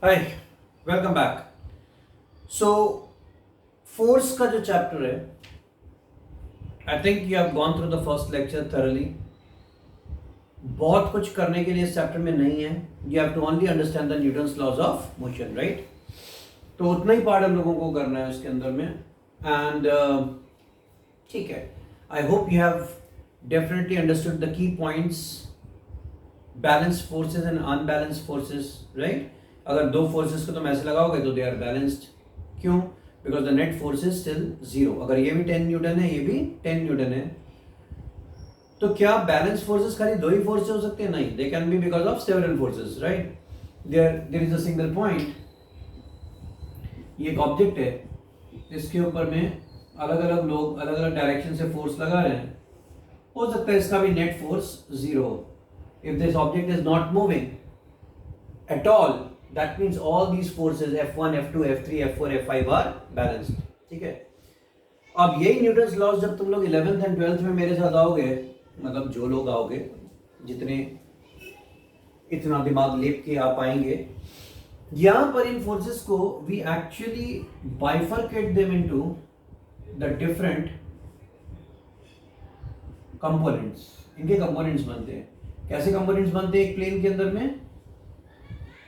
हाय, welcome back. So force का जो chapter है, I think you have gone through the first lecture thoroughly. बहुत कुछ करने के लिए इस चैप्टर में नहीं है। You have to only understand the Newton's laws of motion, right. तो उतना ही पार्ट हम लोगों को करना है उसके अंदर में। एंड ठीक है, I hope you have definitely understood the key points, balance forces and unbalance forces, right. अगर दो फोर्सेस को तुम ऐसे लगाओगे तो दे आर बैलेंस्ड। क्यों? Because the net force is still zero. अगर ये भी 10 न्यूटन है, ये भी 10 न्यूटन है, तो क्या बैलेंस फोर्सेस खाली दो ही फोर्स हो सकते हैं? नहीं, they can be because of several forces, right. There is a single point. ये एक ऑब्जेक्ट है, इसके ऊपर में अलग अलग लोग अलग अलग डायरेक्शन से फोर्स लगा रहे हैं। हो सकता है इसका भी नेट फोर्स जीरो हो। If this object is not moving at all, that means all these forces F1, F2, F3, F4, F5 are balanced। ठीक है। अब यही न्यूटन्स लॉज जब तुम लोग 11th एंड 12th में मेरे साथ आओगे, मतलब जो लोग आओगे, जितने इतना दिमाग लेप के आ पाएंगे, यहां पर इन फोर्सेस को we actually bifurcate them into the different components. इनके कंपोनेंट्स बनते हैं। कैसे कंपोनेंट्स बनते हैं एक प्लेन के अंदर में?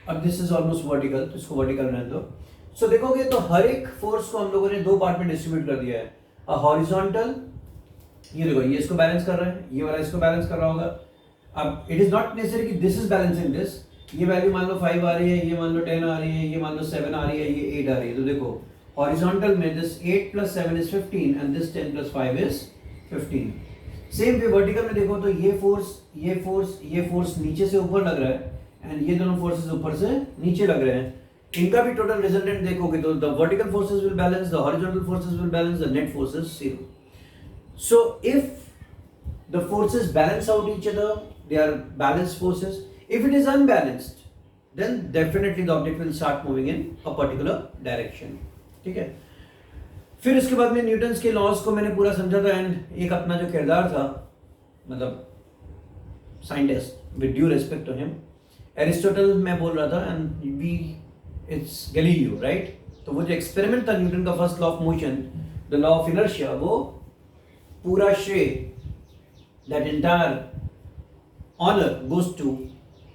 अब दिस इज ऑलमोस्ट वर्टिकल, तो इसको वर्टिकल रहने दो। सो देखोगे तो हर एक फोर्स को हम लोगों ने दो पार्ट में डिस्ट्रीब्यूट कर दिया है। अ हॉरिजॉन्टल, ये देखो, ये इसको बैलेंस कर रहा है, ये वाला इसको बैलेंस कर रहा होगा। अब इट इज नॉट नेसेसरी कि दिस इज बैलेंसिंग दिस। ये वैल्यू मान लो 5 आ रही है, ये मान लो 10 आ रही है, ये मान लो 7 आ रही है, ये 8 आ रही है। तो देखो हॉरिजॉन्टल में this 8 + 7 is 15 and this 10 + 5 is 15। Same way vertical में देखो तो ये फोर्स, ये फोर्स, ये फोर्स नीचे से ऊपर लग रहा है एंड ये दोनों फोर्सेस ऊपर से नीचे लग रहे हैं। इनका भी टोटल रिजल्टेंट देखोगे तो the vertical forces will balance, the horizontal forces will balance, the net forces zero. So if the forces balance out each other, they are balanced forces. If it is unbalanced, then definitely the object will start moving in a particular direction. ठीक है। फिर इसके बाद में Newton's के laws को मैंने पूरा समझा था एंड एक अपना जो किरदार था, मतलब scientist, with due respect to him, Aristotle मैं बोल रहा था and we it's Galileo, right. तो वो जो एक्सपेरिमेंट था न्यूटन का, first law of motion, the law of inertia, वो पूरा श्रेय, that entire honour goes to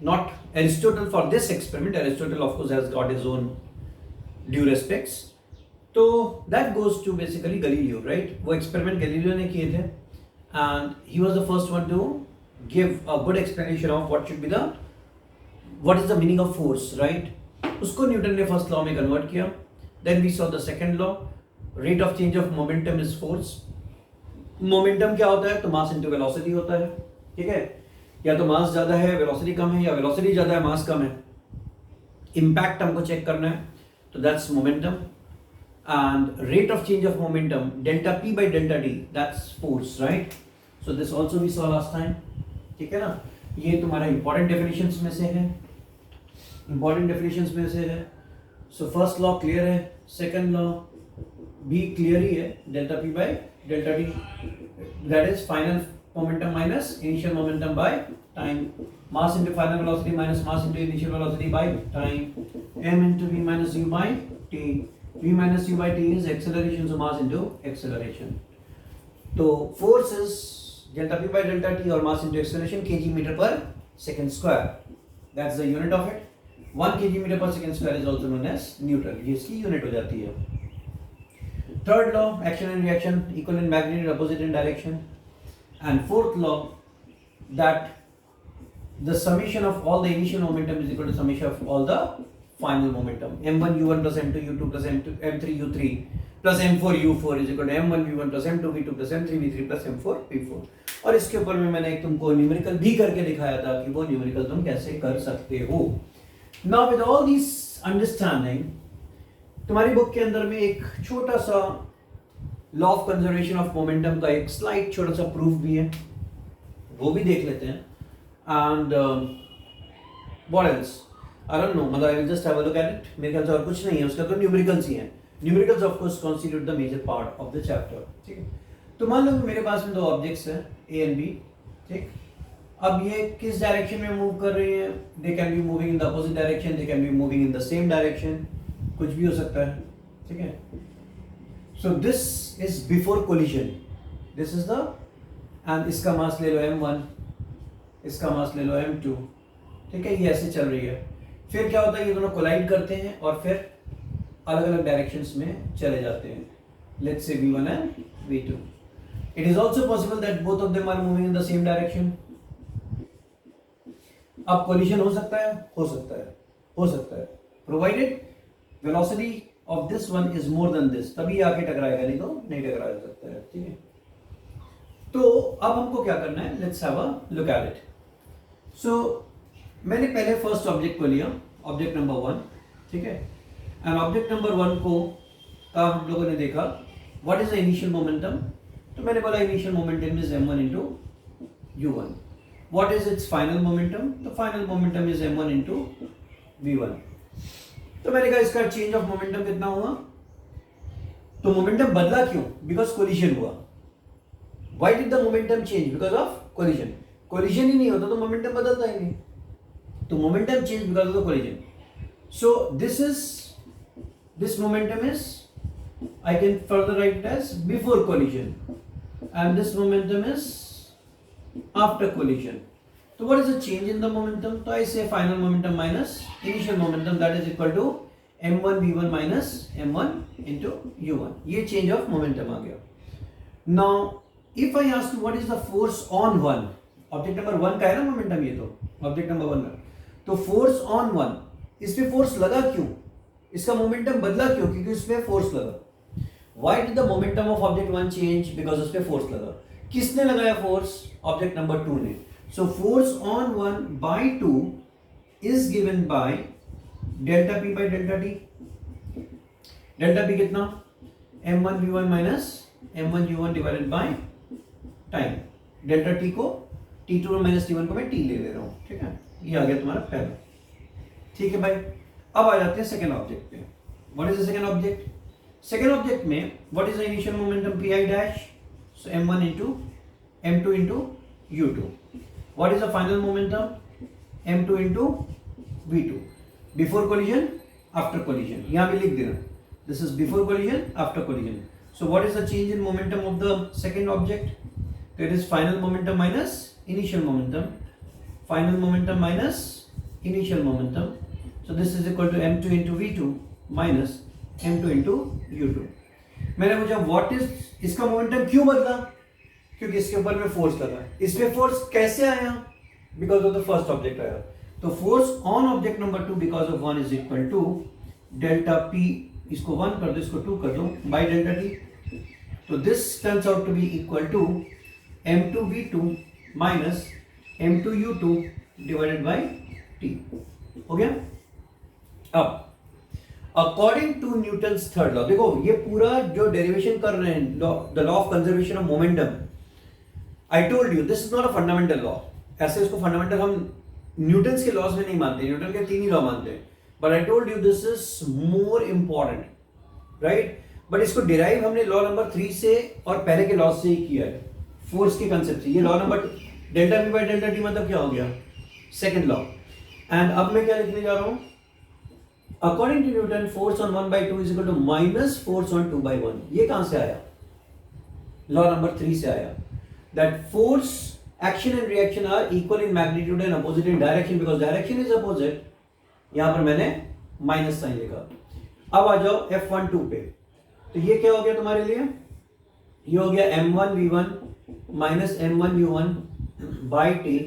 not Aristotle for this experiment. Aristotle of course has got his own due respects, तो that goes to basically Galileo, right. वो experiment Galileo ने किए थे and he was the first one to give a good explanation of what should be the what is the meaning of force, right? उसको Newton ने first law में convert किया। Then we saw the second law, rate of change of momentum is force. Momentum क्या होता है? तो mass into velocity होता है। ठीक है। या तो मास ज्यादा है, वेलोसिटी कम है, या वेलोसिटी ज्यादा है, मास कम है। इंपैक्ट हमको चेक करना है, तो that's momentum. And rate of change of momentum, delta p by delta d, that's force, right. So this also we saw last time. ठीक है ना। ये तुम्हारा इंपॉर्टेंट डेफिनेशंस में से है, इंपॉर्टेंट डेफिनेशंस में से है। सो फर्स्ट लॉ क्लियर है, सेकंड लॉ भी क्लियर ही है, delta P by delta T, that is final momentum minus initial momentum by time, mass into final velocity minus mass into initial velocity by time, m into v minus u by t, v minus u by t is acceleration, so mass into acceleration. तो force is delta P by delta T और mass into acceleration kg metre per second square, that's the unit of it. 1 kg metre per second square is also known as newton, ये इसकी unit हो जाती है। Third law, action and reaction equal in magnitude, opposite in direction. And fourth law, that the summation of all the initial momentum is equal to summation of all the final momentum, m1 u1 plus m2 u2 plus m3 u3 plus m4 u4 is equal to m1 v1 plus m2 v2 plus m3 v3 plus m4 v4। और इसके ऊपर में मैंने एक तुमको numerical भी करके दिखाया था कि वो न्यूमेरिकल तुम कैसे कर सकते हो। Now with all this understanding, तुम्हारी बुक के अंदर में एक छोटा सा law of conservation of momentum का एक स्लाइड छोटा सा प्रूफ भी है, वो भी देख लेते हैं। And what else, I don't know, मतलब I will just have a look at it. मेरे ख्याल से और कुछ नहीं है, उसका तो न्यूमेरिकल्स ही हैं। Numericals of course constitute the major part of the chapter. ठीक है। तो मान लो मेरे पास में दो ऑब्जेक्ट्स हैं, ए एंड बी। ठीक। अब ये किस डायरेक्शन में मूव कर रही है? दे can be moving in the opposite direction, they can be moving in the same direction, कुछ भी हो सकता है, ठीक है। So this is before collision, this is the, and इसका मास ले लो m1, इसका मास ले लो m2, ठीक है, ये ऐसे चल रही है। फिर क्या होता है, ये दोनों कोलाइड करते हैं और फिर अलग अलग डायरेक्शंस में चले जाते हैं, let's say v1 and v2। It is also possible that both of them are moving in the same direction. अब कोलिजन हो सकता है, हो सकता है, हो सकता है, provided velocity of this one is more than this, तभी आके टकराएगा, नहीं तो नहीं टकरा सकता है, ठीक है। तो अब हमको क्या करना है, let's have a look at it. So मैंने पहले फर्स्ट ऑब्जेक्ट को लिया, ऑब्जेक्ट नंबर 1, ठीक है, एंड ऑब्जेक्ट नंबर 1 को का हम लोगों ने देखा what is the initial momentum, तो मैंने बोला initial momentum is m1 into u1। What is its final momentum, तो final momentum is m1 into v1। तो मैंने कहा इसका चेंज ऑफ मोमेंटम कितना हुआ, तो मोमेंटम बदला क्यों, बिकॉज कोलिजन हुआ। Why did the momentum change, because of collision. Collision ही नहीं होता तो मोमेंटम बदलता ही नहीं, तो momentum change because of the collision. So this momentum is, I can further write it as before collision, and this momentum is after collision. So what is the change in the momentum? So I say final momentum minus initial momentum, that is equal to m1 v1 minus m1 into u1. ये change of momentum आ गया। Now if I ask you what is the force on one, object number 1 का है ना momentum, ये तो object number 1 का, तो force on 1, इस पे force लगा क्यों, इसका मोमेंटम बदला क्यों, क्योंकि इसमें फोर्स लगा। Why did the momentum of object 1 change, because उस पे फोर्स लगा। किसने लगाया फोर्स, ऑब्जेक्ट नंबर 2 ने। So force on 1 by 2 is given by delta P by delta t. Delta p कितना, m1 v1 minus m1 u1 divided by time. Delta t को t2 minus t1 को मैं t ले रहा हूं, ठीक है, ये आ गया तुम्हारा पहला, ठीक है भाई। अब आ जाते हैं सेकेंड ऑब्जेक्ट पे। What is the second object, second object में what is the initial momentum pi dash, so m1 into m2 into u2। What is the final momentum, m2 into v2। Before collision, after collision, यहां भी लिख देना, this is before collision, after collision. So what is the change in momentum of the second object, तो it is final momentum minus initial momentum, final momentum minus initial momentum. So this is equal to m2 into v2 minus m2 into u2। मैंने पूछा what is, इसका momentum क्यों बदला, क्योंकि इसके ऊपर में फोर्स लगा। इसमें फोर्स कैसे आया, because of the first object आया। तो force on object number 2 because of 1 is equal to delta p, इसको 1 कर दो, इसको 2 कर दो, बाय डेल्टा t। तो this turns out to be equal to m2 v2 minus m2 u2 divided by t। हो गया। अब according to Newton's third law, देखो ये पूरा जो डेरिवेशन कर रहे हैं, the law of conservation of momentum, I told you this is not a fundamental law. ऐसे इसको फंडामेंटल हम न्यूटन्स के लॉज में नहीं मानते, न्यूटन के 3 ही लॉ मानते हैं, but I told you this is more important, right. But इसको डिराइव हमने लॉ नंबर 3 से और पहले के लॉ से ही किया है, फोर्स के कंसेप्ट से। ये law number delta P by delta T मतलब क्या हो गया, सेकेंड लॉ। एंड अब मैं क्या लिखने जा रहा हूं, according to Newton force on 1 by 2 is equal to minus force on 2 by 1। ये कहां से आया, लॉ नंबर 3 से आया, that force, action and reaction are equal in magnitude and opposite in direction, because direction is opposite. यहां पर मैंने minus sign लिखा। अब आ जाओ F12 पे, तो ये क्या हो गया तुम्हारे लिए, ये हो गया m1 v1 minus m1 u1 by t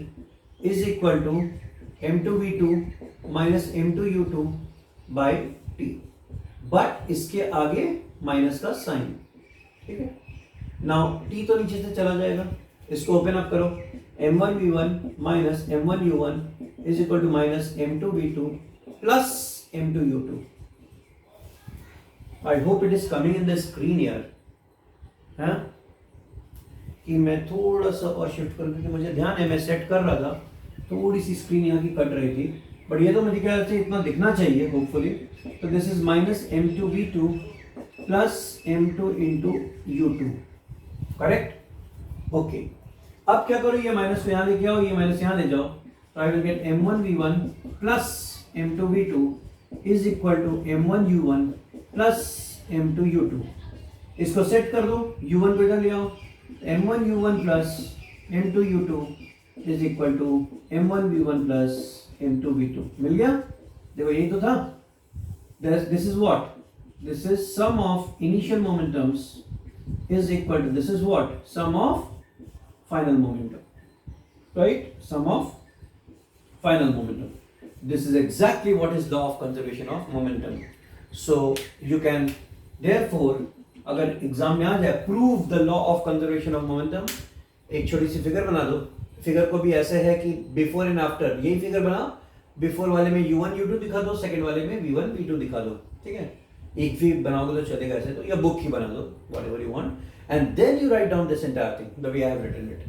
is equal to m2 v2 minus m2 u2 by t, but इसके आगे माइनस का साइन, ठीक है। नाउ टी तो नीचे से चला जाएगा, इसको ओपन अप करो, m1 v1 minus m1 u1 is equal to minus m2 v2 plus m2 u2। I hope it is coming in the screen यार, है कि मैं थोड़ा सा और शिफ्ट करूं, क्योंकि मुझे ध्यान है मैं सेट कर रहा था, थोड़ी सी स्क्रीन यहाँ की कट रही थी, बट ये तो मुझे ख्याल से इतना दिखना चाहिए होपफुली। तो this is minus m2 v2 plus m2 into u2, correct, okay. अब क्या करो, ये माइनस को यहाँ लेके आओ, ये माइनस यहाँ ले जाओ, तो I will get m1v1 plus m2v2 is equal to m1u1 plus m2u2। इसको सेट कर दो, u1 को इधर ले आओ, m1u1 plus m2u2 is equal to m1v1 plus m2v2। मिल गया? देखो यही तो था। This is what, this is sum of initial momentums is equal to this is what, sum of final momentum, right? Sum of final momentum. This is exactly what is law of conservation of momentum. So you can therefore, अगर exam में आ जाए, prove the law of conservation of momentum, एक छोटी सी figure बना दो। Figure को भी ऐसे है कि बिफोर एंड आफ्टर, यही फिगर बना, बिफोर वाले में u1 u2 दिखा दो, सेकंड वाले में v1 v2 दिखा दो, ठीक है? एक भी बनाओगे तो चलेगा ऐसे, तो या बुक ही बना दो, whatever you want, and then you write down this entire thing the way I have written it.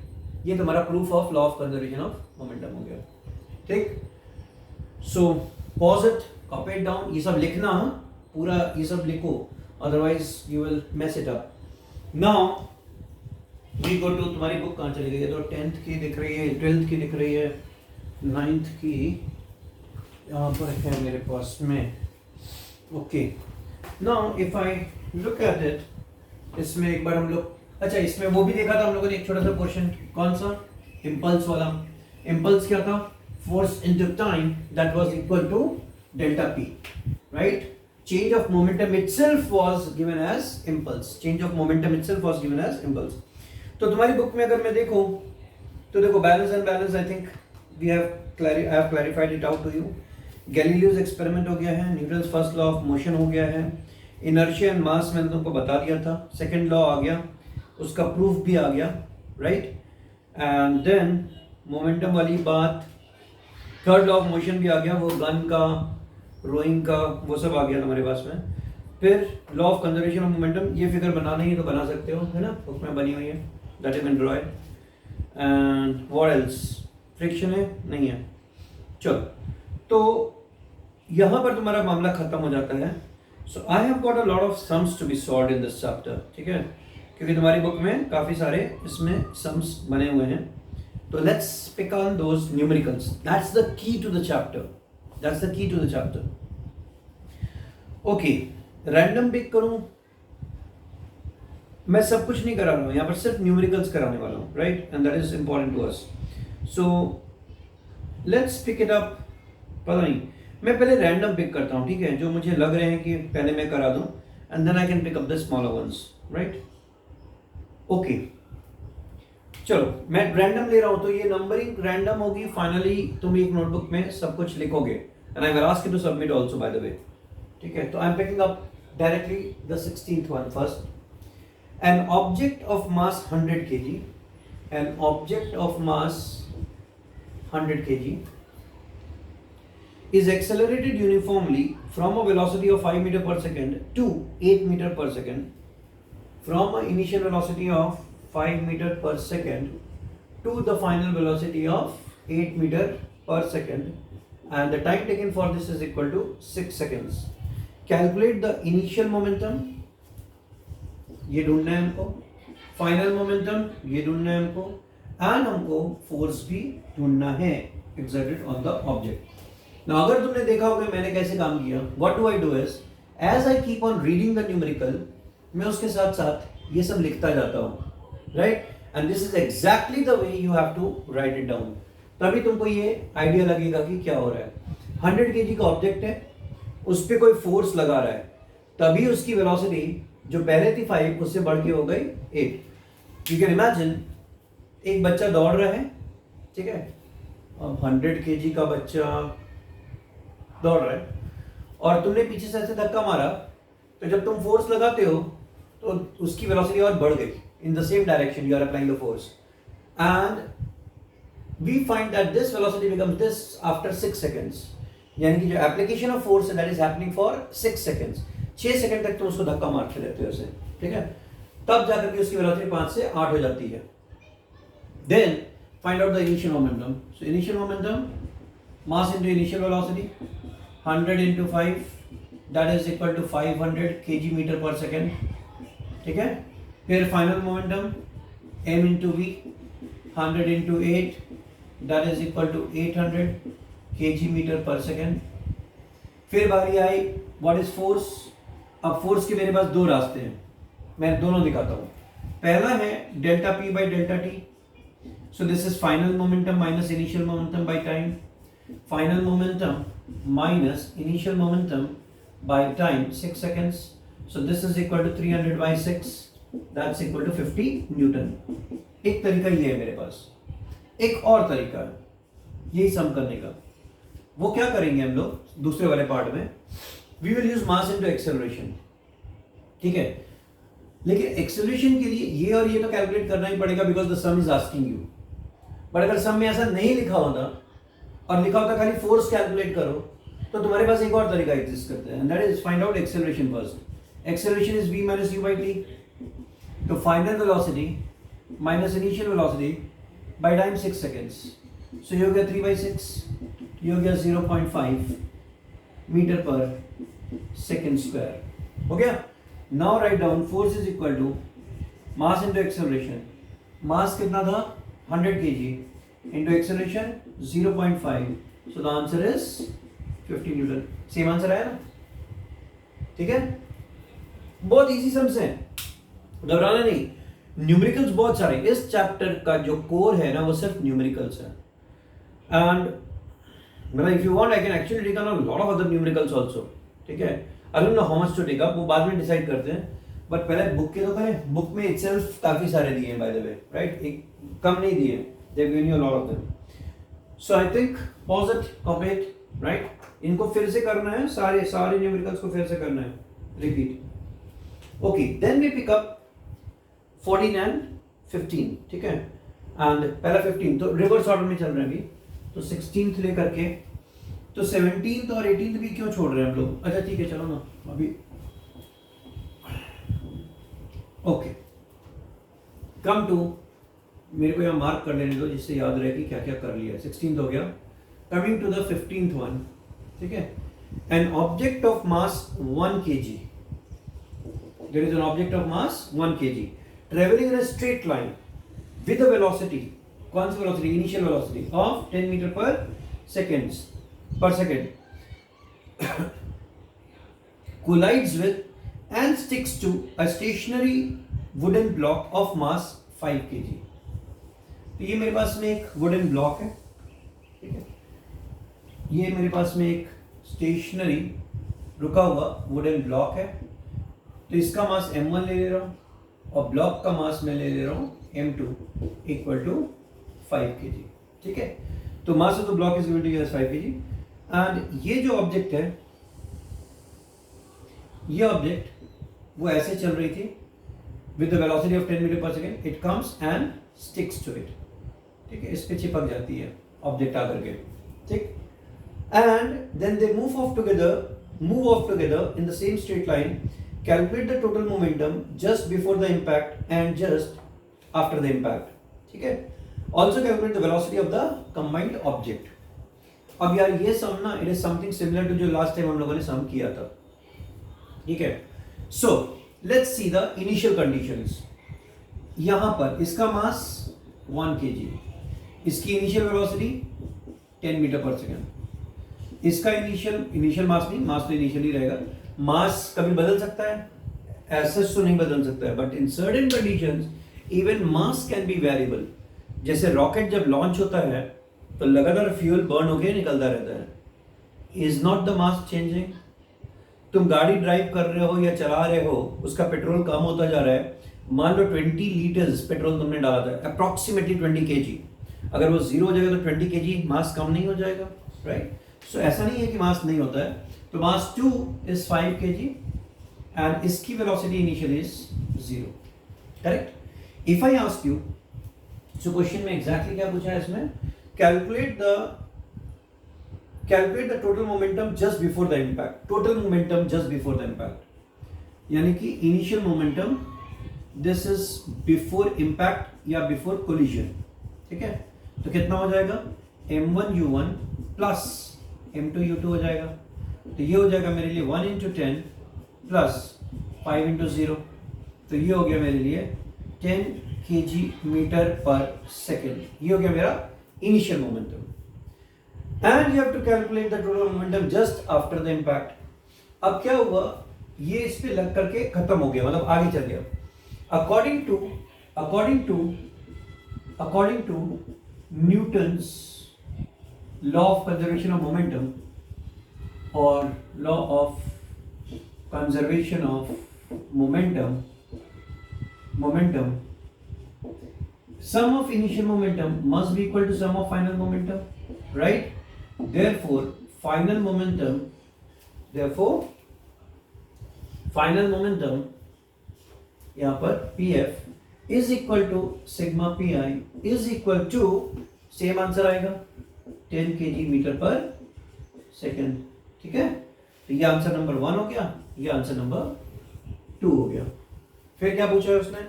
ये तुम्हारा proof of law of conservation of momentum हो गया, ठीक? So pause it, copy it down, ये सब लिखना, पूरा ये सब लिखो, otherwise you will mess it up. Now we go to, तुम्हारी बुक कहाँ चली गई है? तो 10th की दिख रही है, 12th की दिख रही है, 9th की यहाँ पर है मेरे पास में। Okay. Now if I look at it, इसमें एक बार हम लोग, अच्छा इसमें वो भी देखा था हम लोगों ने, एक छोटा सा क्वेश्चन, कौन सा? इम्पल्स वाला। इम्पल्स क्या था? Force into time that was equal to delta p, right? Change of momentum itself was given as impulse, change of momentum itself was given as impulse. तो तुम्हारी बुक में अगर मैं देखूं तो देखो, balance and balance, I think we have I have clarified it out to you. Galileo's experiment हो गया है, Newton's first law of motion हो गया है, इनर्शिया एंड मास मैंने तुमको बता दिया था, सेकंड लॉ आ गया, उसका प्रूफ भी आ गया, राइट? एंड देन मोमेंटम वाली बात, थर्ड लॉ ऑफ मोशन भी आ गया, वो गन का, रोइंग का, वो सब आ गया तुम्हारे पास में। फिर law of conservation of momentum, ये फिगर बनाना ही तो बना सकते हो, है ना? बुक में बनी हुई है, that is been drawn. And what else? Friction है? नहीं है। चलो, तो यहाँ पर तुम्हारा मामला खत्म हो जाता है। So I have got a lot of sums to be solved in this chapter, ठीक है? क्योंकि तुम्हारी बुक में काफ़ी सारे इसमें सम्स बने हुए हैं। तो let's pick on those numericals, that's the key to the chapter, that's the key to the chapter. Okay, random pick करूं? मैं सब कुछ नहीं करा रहा हूं, यहाँ पर सिर्फ न्यूमेरिकल्स कराने वाला हूं, right? And that is important to us. So let's pick it up. पता नहीं, मैं पहले रैंडम पिक करता हूँ, ठीक है? जो मुझे लग रहे हैं कि पहले मैं करा दूँ, and then I can pick up the smaller ones, right? Okay, चलो मैं रैंडम ले रहा हूँ, तो ये नंबरिंग रैंडम होगी। फाइनली तुम एक नोटबुक में सब कुछ लिखोगे, and I will ask you to submit also by the way, ठीक है? तो I am picking up directly the 16th one first. An object of mass 100 kg, an object of mass 100 kg is accelerated uniformly from a velocity of 5 meter per second to 8 meter per second, from an initial velocity of 5 meter per second to the final velocity of 8 meter per second, and the time taken for this is equal to 6 seconds. Calculate the initial momentum, ये ढूंढना है हमको, final momentum ये ढूंढना है हमको, and हमको force भी ढूंढना है exerted on the object. Now, अगर तुमने देखा होगा मैंने कैसे काम किया, what do I do is, as I keep on reading the numerical, मैं उसके साथ साथ ये सब लिखता जाता हूँ, right? And this is exactly the way you have to write it down. तभी तुमको ये आइडिया लगेगा कि क्या हो रहा है। 100 kg का ऑब्जेक्ट है, उस पर कोई फोर्स लगा रहा है, तभी उसकी वेलोसिटी जो पहले थी 5 उससे बढ़ के हो गई 8। यू कैन इमेजिन, एक बच्चा दौड़ रहा है, ठीक है? अब 100 kg का बच्चा दौड़ रहा है और तुमने पीछे से ऐसे धक्का मारा, तो जब तुम फोर्स लगाते हो तो उसकी वेलोसिटी और बढ़ गई, in the same direction you are applying the force, and we find that this velocity becomes this after 6 seconds. यानी कि जो एप्लीकेशन ऑफ फोर्स है that is happening for 6 seconds. 6 second तक तुम उसको धक्का मारते रहते हो ऐसे, ठीक है? तब जाकर के उसकी वेलोसिटी 5 से 8 हो जाती है। Then find out the initial momentum. So initial momentum, mass into initial velocity, 100 into 5 that is equal to 500 kg meter per second, ठीक है? फिर final momentum m into v, 100 into 8 that is equal to 800 kg metre per second. फिर बारी I what is force. अब force के मेरे पास दो रास्ते हैं, मैं दोनों दिखाता हूँ। पहला है delta p by delta T. So this is final momentum minus initial momentum by time. Final momentum minus initial momentum by time 6 seconds. So this is equal to 300 by 6. That's equal to 50 Newton. एक तरीका ये है मेरे पास, एक और तरीका है यही सम करने का। वो क्या करेंगे हम लोग दूसरे वाले पार्ट में, we will use mass into acceleration, ठीक है। लेकिन एक्सेलरेशन के लिए ये और ये तो कैलकुलेट करना ही पड़ेगा because the some is asking you. But अगर सम में ऐसा नहीं लिखा होता और लिखा होता खाली फोर्स कैलकुलेट करो, तो तुम्हारे पास एक और तरीका एग्जिस्ट करता है, and that is find out acceleration first. Acceleration is v minus u by t. तो final velocity minus initial velocity by time 6 seconds। So ये हो गया 3/6, ये हो गया 0.5 मीटर पर सेकेंड स्क्वायर। हो गया। Now write down force is equal to mass into acceleration. Mass कितना था 100 kg into acceleration 0.5। So the answer is 50 newton. Same answer आया ना, ठीक है। बहुत इजी सम्स है, घबराना नहीं। न्यूमेरिकल्स बहुत सारे, इस चैप्टर का जो कोर है ना वो सिर्फ न्यूमेरिकल्स है। एंड मतलब if you want I can actually take on lot of other numericals also, ठीक है। I don't know how much to take up, वो बाद में डिसाइड करते हैं। बट पहले बुक के तो करें, बुक में इटसेल्फ काफी सारे दिए हैं बाय द वे, राइट। एक कम नहीं दिए, they have given you a lot of them. So I think pause it, copy it, right. इनको फिर से करना है, सारे न्यूमेरिकल्स को फिर से करना है, repeat. Okay, then we pick up 14 and 15, ठीक है। एंड पहला 15 तो रिवर्स ऑर्डर में चल रहे हैं अभी, तो 16th लेकर के, तो 17th और 18th भी क्यों छोड़ रहे हैं हम लोग। अच्छा ठीक है, चलो ना अभी। ओके, कम टू, मेरे को यहाँ मार्क कर लेने दो जिससे याद रहे कि क्या क्या कर लिया। 16th हो गया। Coming to the 15th one, ठीक है। N object of mass 1 kg, there is an object of mass 1 kg traveling in a straight line with a velocity, कौन सी velocity, initial velocity of 10 meter per second collides with and sticks to a stationary wooden block of mass 5 kg। तो ये मेरे पास में एक wooden block है, ठीक है। ये मेरे पास में एक स्टेशनरी रुका हुआ वुडन ब्लॉक है। तो इसका मास m1 ले रहा हूँ और ब्लॉक का मास मैं ले रहा हूँ m2 इक्वल टू 5 kg, ठीक है। तो mass of the block is given to you as 5 kg। And ये जो ऑब्जेक्ट है, ये ऑब्जेक्ट वो ऐसे चल रही थी with the velocity of 10 metre per second. It comes and sticks to it, ठीक है। इस पे चिपक जाती है ऑब्जेक्ट आकर के, ठीक। And then they move off together in the same straight line. Calculate the total momentum just before the impact and just after the impact, ठीक है। Also calculate the velocity of the combined object। अब यार ये सम ना, it is something similar to जो last time हम लोगों ने सम किया था, ठीक है। So let's see the initial conditions। यहाँ पर इसका मास 1 kg, इसकी initial velocity 10 metre per second. इसका इनिशियल मास नहीं, मास तो इनिशियल ही रहेगा। मास कभी बदल सकता है, ऐसा तो नहीं बदल सकता है, but in certain conditions even mass can be variable. जैसे रॉकेट जब लॉन्च होता है तो लगातार फ्यूल बर्न होकर निकलता रहता है। Is not the mass changing. तुम गाड़ी ड्राइव कर रहे हो या चला रहे हो, उसका पेट्रोल कम होता जा रहा है। मान लो 20 लीटर्स पेट्रोल तुमने डाला था, अप्रॉक्सीमेटली 20 kg। अगर वो 0 हो जाएगा तो 20 kg मास कम नहीं हो जाएगा, राइट। सो ऐसा नहीं है कि मास नहीं होता है। तो मास 2 is 5 kg and इसकी velocity initial is 0, correct। if I ask you, so question में exactly क्या पूछा है इसमें, calculate the total momentum just before the impact, total momentum just before the impact, यानी कि initial momentum this is before impact या before collision, ठीक है। तो कितना हो जाएगा, m1u1 प्लस m2u2 हो जाएगा। तो ये हो जाएगा मेरे लिए 1 into 10 प्लस 5 into 0। तो ये हो गया मेरे लिए 10 kg मीटर पर सेकेंड, ये हो गया मेरा initial momentum. And you have to calculate the total momentum just after the impact. अब क्या हुआ, ये इस पे लग करके खत्म हो गया, मतलब आगे चल गया. According to Newton's law of conservation of momentum और law of conservation of momentum, sum of initial momentum must be equal to sum of final momentum, right? Therefore final momentum यहाँ पर Pf is equal to sigma Pi is equal to, same answer आएगा 10 kg metre per second. ठीक है, तो ये answer number 1 हो गया, ये आंसर नंबर 2 हो गया. फिर क्या पूछा है उसने,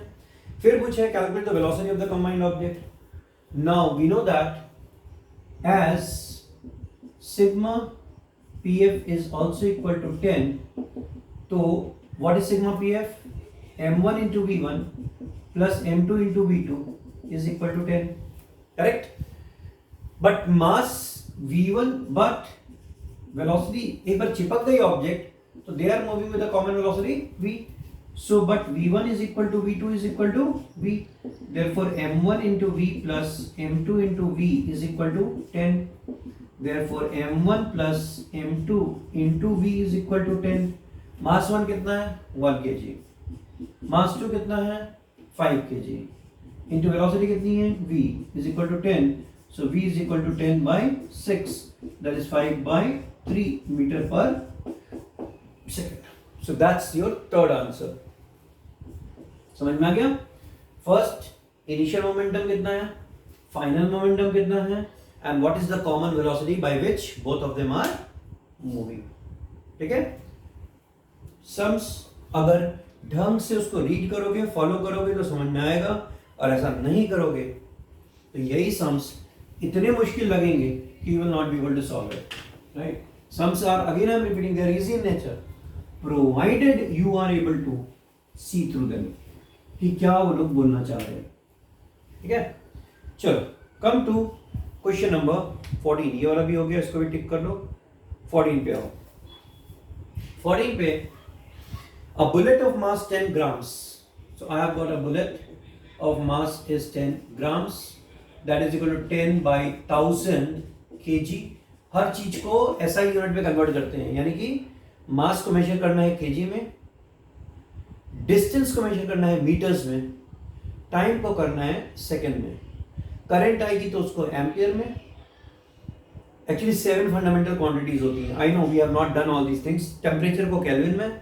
फिर पूछा है calculate the velocity of the combined object. Now we know that as sigma pf is also equal to 10, तो what is sigma pf, m1 into v1 plus m2 into v2 is equal to 10, correct? but mass v1 but velocity, एक बार चिपक गई object तो they are moving with a common velocity v. So but v1 is equal to v2 is equal to v. Therefore m1 into v plus m2 into v is equal to 10. Therefore m1 plus m2 into v is equal to 10. मास 1 कितना है 1 kg, मास 2 कितना है 5 kg, into velocity कितनी है v is equal to 10. So v is equal to 10 by 6, that is 5 by 3 meter per second. So that's your third answer. समझ में आ गया? First initial momentum कितना है, फाइनल मोमेंटम कितना है, and what is the common velocity by which both of them are moving. ठीक है, sums अगर ढंग से उसको रीड करोगे, फॉलो करोगे तो समझ में आएगा, और ऐसा नहीं करोगे तो यही सम्स इतने मुश्किल लगेंगे कि you will not be able to solve it. Right, sums are, again I am repeating, they are easy in nature provided you are able to see through them, कि क्या वो लोग बोलना चाह रहे हैं. ठीक है, चलो कम टू क्वेश्चन नंबर 14. ये वाला भी हो गया, इसको भी टिक कर लो. 14 पे आओ. 14 पे a bullet of mass 10 grams. So I have got a bullet of mass is 10 grams, that is equal to 10 by 1000 kg. हर चीज को SI यूनिट में कन्वर्ट करते हैं, यानी कि मास को मेजर करना है kg में, डिस्टेंस को मेजर करना है मीटर्स में, टाइम को करना है सेकंड में, करंट आएगी तो उसको एम्पियर में. एक्चुअली 7 फंडामेंटल क्वांटिटीज होती हैं. I know we have not done all these things. Temperature को केल्विन में,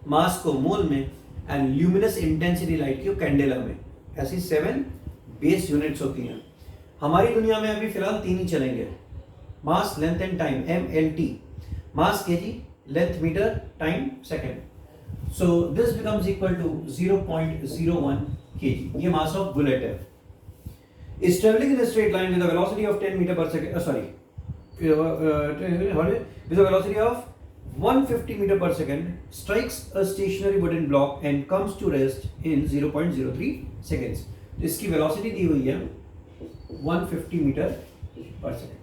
मास को मोल में, एंड ल्यूमिनस इंटेंसिटी लाइट को कैंडेला में. ऐसी 7 बेस यूनिट्स होती हैं. हमारी दुनिया में अभी फिलहाल 3 ही चलेंगे, mass, length and time, MLT. Mass KG, length metre, time second. So this becomes equal to 0.01 kg. ये mass of bullet है. Is traveling in a straight line with a velocity of 10 meter per second. With a velocity of 150 meter per second, strikes a stationary wooden block and comes to rest in 0.03 seconds. तो इसकी velocity दी हुई है 150 metre per second.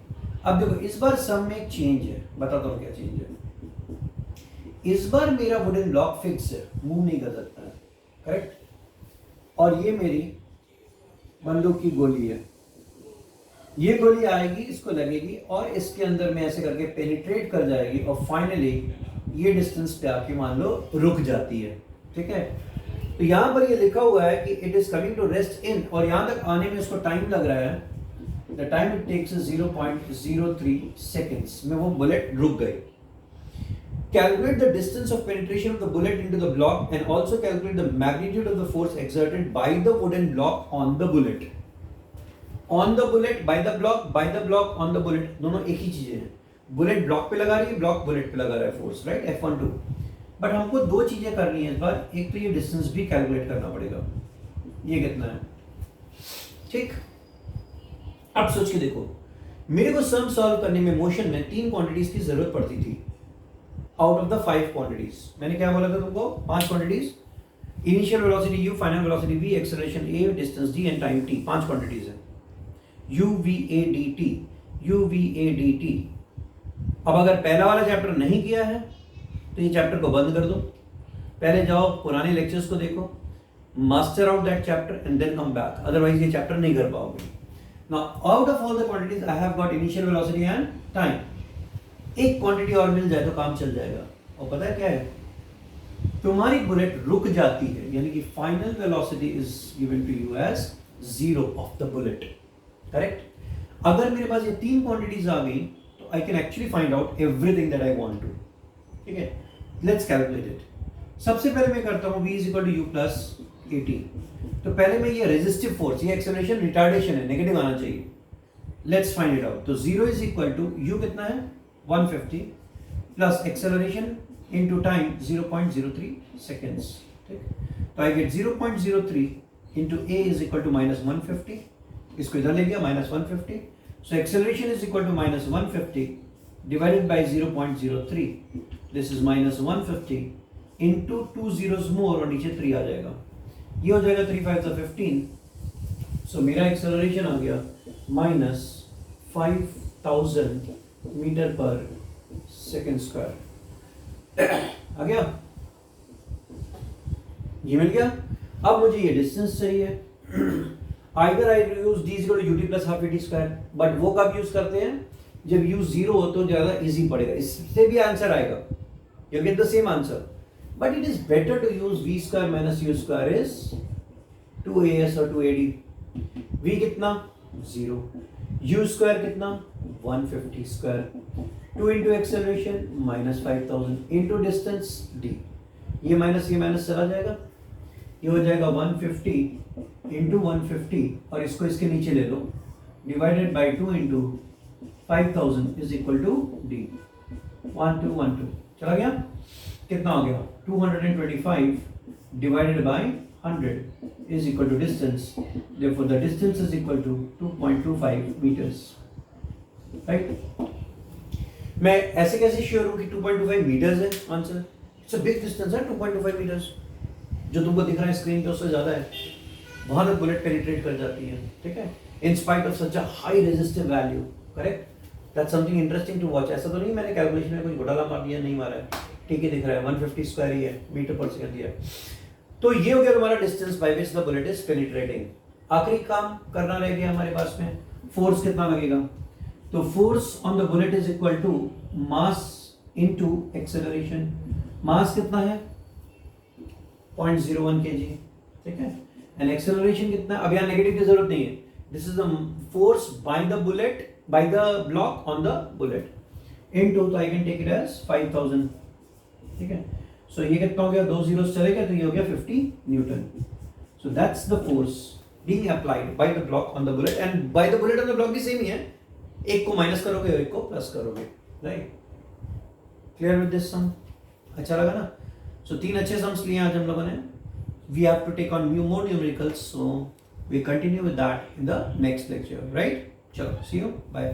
अब देखो इस बार सम में एक change है, बताता हूँ क्या चेंज है. इस बार मेरा वुडन ब्लॉक फिक्स है, मूव नहीं कर सकता है, करेक्ट. और ये मेरी बंदूक की गोली है. ये गोली आएगी, इसको लगेगी और इसके अंदर में ऐसे करके पेनिट्रेट कर जाएगी और फाइनली ये डिस्टेंस पे आके मान लो रुक जाती है. ठीक है, तो यहाँ पर ये लिखा हुआ है कि it is coming to rest in, और यहाँ तक आने में इसको टाइम लग रहा है. The time it takes 0.03 seconds में वो बुलेट रुक गई. Calculate the distance of penetration of the bullet into the block and also calculate the magnitude of the force exerted by the wooden block on the bullet. On the bullet, by the block, on the bullet, दोनों एक ही चीजें हैं. Bullet block पे लगा रही है, block bullet पे लगा रहा है फोर्स, राइट, F12. बट हमको 2 चीजें करनी है इस बार. एक तो ये डिस्टेंस भी कैलकुलेट करना पड़ेगा, ये कितना है. ठीक, अब सोच के देखो, मेरे को सम सॉल्व करने में मोशन में 3 क्वांटिटीज की जरूरत पड़ती थी आउट ऑफ द 5 क्वांटिटीज. मैंने क्या बोला था तुमको, 5 quantities. Initial velocity u, final velocity v, acceleration a, distance d and time t, 5 quantities है u v a dt, u v a dt। अब अगर पहला वाला चैप्टर नहीं किया है तो ये चैप्टर को बंद कर दो, पहले जाओ पुराने लेक्चर्स को देखो, master out that chapter and then come back, otherwise ये चैप्टर नहीं कर पाओगे। Now out of all the quantities I have got initial velocity and time. एक क्वांटिटी और मिल जाए तो काम चल जाएगा, और पता है क्या है, तुम्हारी बुलेट रुक जाती है, यानी कि final velocity is given to you as 0 of the bullet, correct. अगर मेरे पास ये 3 क्वांटिटीज आ गई तो I can actually find out everything that I want to, ठीक है। Let's calculate it. सबसे पहले मैं करता हूं v is equal to u plus at। तो पहले मैं ये रेजिस्टिव फोर्स, ये एक्सेलरेशन रिटार्डेशन है, नेगेटिव आना चाहिए। Let's find it out. तो 0 इज इक्वल टू u कितना है 150 plus acceleration into time 0.03 seconds, ठीक। तो I get 0.03 into a is equal to -150, इसको इधर ले गया -150। So acceleration is equal to -150 divided by 0.03, this is -150 into 2 zeros more और नीचे 3 आ जाएगा, ये हो जाएगा 3 5 15। सो मेरा एक्सेलरेशन आ गया -5000 मीटर पर सेकेंड स्क्वायर आ गया, ये मिल गया। अब मुझे ये डिस्टेंस चाहिए। Either I use d is equal to ut plus half at square, but वो कब यूज करते हैं, जब u 0 हो तो ज्यादा इजी पड़ेगा, इससे भी आंसर आएगा, you get the same answer, but it is better to use v square minus u square is 2as or 2ad। v कितना 0, u square कितना 150 square, 2 into acceleration -5000 into distance d, ये minus चला जाएगा, ये हो जाएगा 150 into 150 और इसको इसके नीचे ले लो, divided by 2 into 5000 is equal to D. 1212 चला गया, कितना हो गया 225 divided by 100 is equal to distance, therefore the distance is equal to 2.25 metres, right. मैं ऐसे कैसे श्योर हूं कि 2.25 मीटर्स है answer, it's a big distance है 2.25 मीटर्स, जो तुमको दिख रहा है स्क्रीन पे उससे ज्यादा है, वहां तक बुलेट पेनिट्रेट कर जाती है, ठीक है, in spite of such a high resistive value, correct. That's something interesting to watch. ऐसा तो नहीं मैंने कैलकुलेशन में कुछ घोटाला मार दिया, नहीं मारा है, ठीक है, दिख रहा है 150 स्क्वायर ही है, मीटर पर सेकंड दिया है। तो ये हो गया तुम्हारा distance by which the bullet is penetrating. आखिरी काम करना रह गया हमारे पास में, फोर्स कितना लगेगा। तो force on the bullet is equal to mass into acceleration. Mass कितना है 0.01 kg, ठीक है, एंड एक्सेलरेशन कितना, अब यहाँ नेगेटिव की जरूरत नहीं है, this is the force by the bullet, by the block on the bullet into, तो I can take it as 5000, ठीक है। सो ये कितना हो गया, 2 zeros चले गए तो ये हो गया 50 Newton. So that's the force being applied by the block on the bullet, and bye the bullet on the block भी सेम ही है, एक को माइनस करोगे और एक को प्लस करोगे, राइट। क्लियर विद दिस सम, अच्छा लगा ना। सो 3 अच्छे सम्स लिए आज हम लोगों ने। We have to take on more numericals, so we continue with that in the next lecture, right? Chalo, see you, bye.